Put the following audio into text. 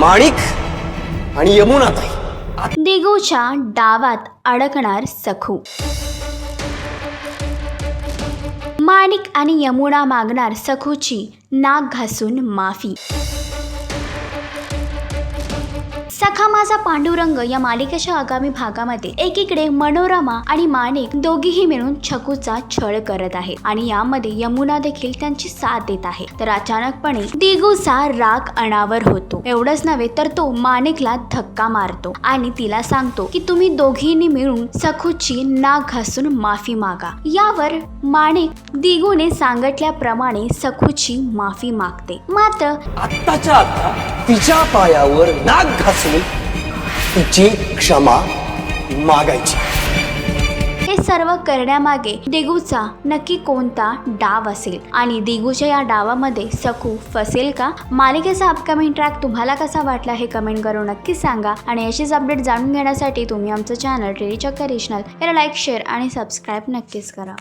माणिक आणि यमुनाताई दिगूच्या डावात अडकणार सखू. माणिक आणि यमुना मागणार सखूची नाक घासून माफी. सखा माझा पांडुरंग या मालिकेच्या आगामी भागामध्ये एकीकडे मनोरमा आणि माणिक दोघीही मिळून छकूचा छळ करत आहेत आणि यामध्ये यमुना देखील त्यांची साथ देत आहे. तर अचानकपणे दिगूचा राग अनावर होतो. एवढंच नव्हे तर तो माणिकला धक्का मारतो आणि तिला सांगतो की तुम्ही दोघींनी मिळून सखूची नाक घासून माफी मागा. यावर माणिक दिगूने सांगितल्याप्रमाणे सखूची माफी मागते. मात्र आत्ताच्या आता तिच्या पायावर नाक घासून तिची क्षमा मागायची. हे सर्व करण्यामागे दिगूचा नक्की कोणता डाव असेल आणि दिगूच्या या डावामध्ये सखू फसेल का? मालिकेचा अपकमिंग ट्रॅक तुम्हाला कसा वाटला हे कमेंट करून नक्की सांगा आणि अशीच अपडेट जाणून घेण्यासाठी तुम्ही आमचं चॅनल टेली चक्कर रिजनल याला लाईक, शेअर आणि सबस्क्राईब नक्कीच करा.